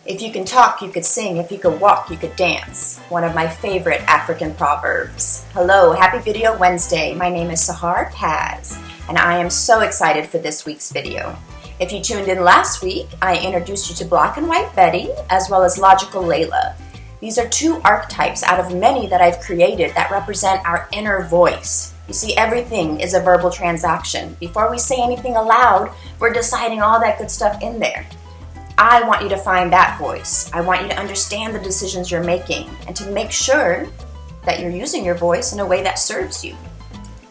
If you can talk, you could sing. If you could walk, you could dance. One of my favorite African proverbs. Hello, happy Video Wednesday. My name is Sahar Paz, and I am so excited for this week's video. If you tuned in last week, I introduced you to Black and White Betty, as well as Logical Layla. These are two archetypes out of many that I've created that represent our inner voice. You see, everything is a verbal transaction. Before we say anything aloud, we're deciding all that good stuff in there. I want you to find that voice. I want you to understand the decisions you're making and to make sure that you're using your voice in a way that serves you.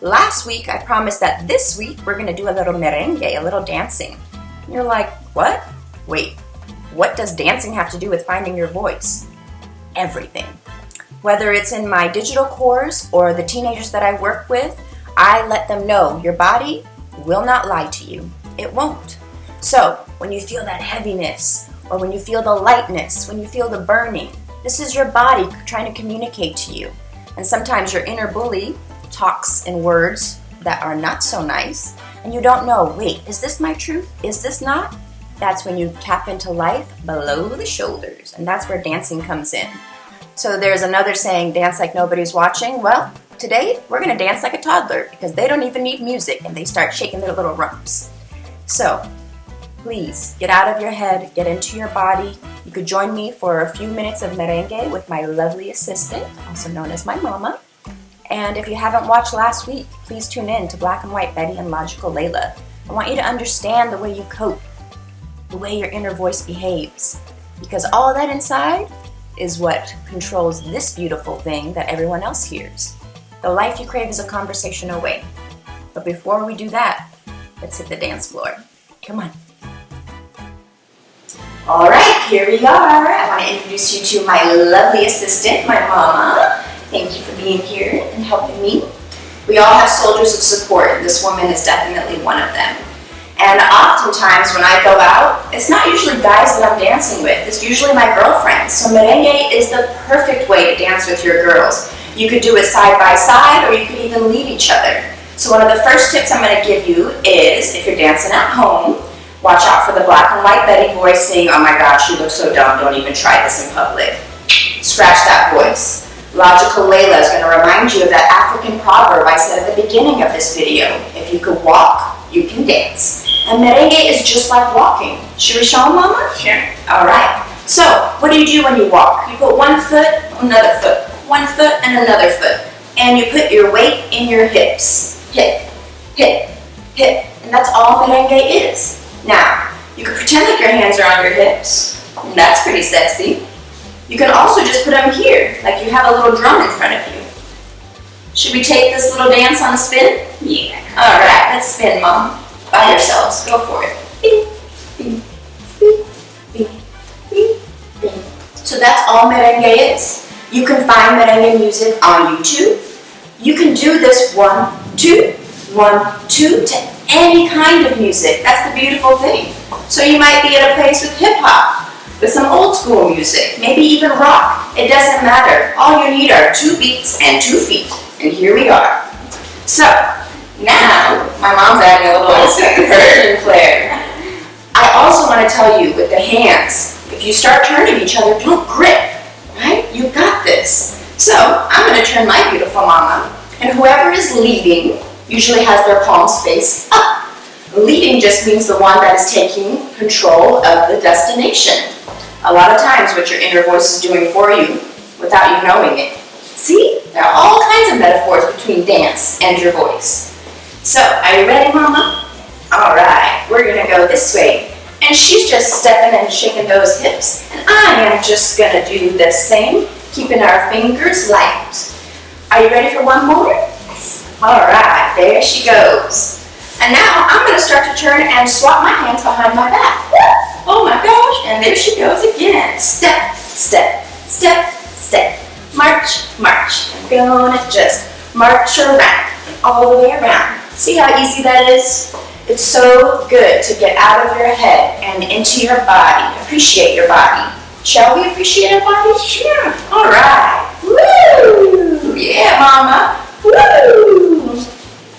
Last week, I promised that this week we're going to do a little merengue, a little dancing. And you're like, what? Wait, what does dancing have to do with finding your voice? Everything. Whether it's in my digital course or the teenagers that I work with, I let them know your body will not lie to you. It won't. So, when you feel that heaviness, or when you feel the lightness, when you feel the burning, this is your body trying to communicate to you. And sometimes your inner bully talks in words that are not so nice, and you don't know, wait, is this my truth? Is this not? That's when you tap into life below the shoulders, and that's where dancing comes in. So there's another saying, dance like nobody's watching. Well, today we're going to dance like a toddler because they don't even need music and they start shaking their little rumps. So, please, get out of your head, get into your body. You could join me for a few minutes of merengue with my lovely assistant, also known as my mama. And if you haven't watched last week, please tune in to Black and White Betty and Logical Layla. I want you to understand the way you cope, the way your inner voice behaves, because all of that inside is what controls this beautiful thing that everyone else hears. The life you crave is a conversation away. But before we do that, let's hit the dance floor. Come on. All right, here we are. I want to introduce you to my lovely assistant, my mama. Thank you for being here and helping me. We all have soldiers of support, and this woman is definitely one of them. And oftentimes when I go out, it's not usually guys that I'm dancing with. It's usually my girlfriends. So merengue is the perfect way to dance with your girls. You could do it side by side, or you could even lead each other. So one of the first tips I'm going to give you is, if you're dancing at home, watch out for the Black and White Betty voice saying, oh my God, she looks so dumb, don't even try this in public. Scratch that voice. Logical Layla is going to remind you of that African proverb I said at the beginning of this video. If you could walk, you can dance. And merengue is just like walking. Should we show them, Mama? Sure. All right. So, what do you do when you walk? You put one foot, another foot, one foot, and another foot. And you put your weight in your hips. Hip, hip, hip. And that's all merengue is. Now, you can pretend like your hands are on your hips. That's pretty sexy. You can also just put them here, like you have a little drum in front of you. Should we take this little dance on a spin? Yeah. All right, let's spin, Mom. By yourselves. Go for it. Bing, bing, bing, bing, bing, bing. So that's all merengue is. You can find merengue music on YouTube. You can do this 1, 2, 1, 2 to any kind of music. That's the beautiful thing. So you might be at a place with hip hop, with some old school music, maybe even rock. It doesn't matter. All you need are 2 beats and 2 feet. And here we are. So, now, my mom's adding a little curtain flare. I also want to tell you with the hands, if you start turning each other, don't grip, right? You got this. So, I'm going to turn my beautiful mama, and whoever is leading usually has their palms face up. Leading just means the one that is taking control of the destination. A lot of times what your inner voice is doing for you without you knowing it. See? There are all kinds of metaphors between dance and your voice. So, are you ready, Mama? All right, we're going to go this way. And she's just stepping and shaking those hips. And I am just going to do the same, keeping our fingers light. Are you ready for one more? All right, there she goes. And now I'm going to start to turn and swap my hands behind my back. Oh my gosh, and there she goes again. Step, step, step, step. March, march. I'm going to just march around, all the way around. See how easy that is? It's so good to get out of your head and into your body. Appreciate your body. Shall we appreciate our bodies? Sure. All right. Woo! Yeah, Mama. Woo!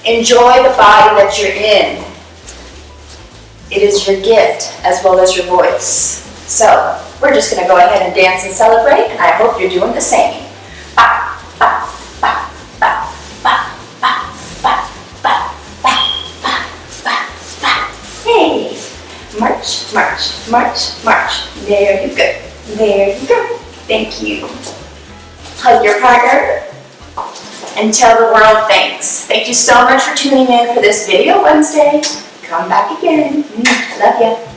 Enjoy the body that you're in. It is your gift as well as your voice. So, we're just going to go ahead and dance and celebrate, and I hope you're doing the same. Ba, ba, ba, ba, ba, ba, ba, ba, ba, ba, ba, ba. Hey, march, march, march, march. There you go. There you go. Thank you. Hug your partner and tell the world thanks. Thank you so much for tuning in for this Video Wednesday. Come back again. I love you.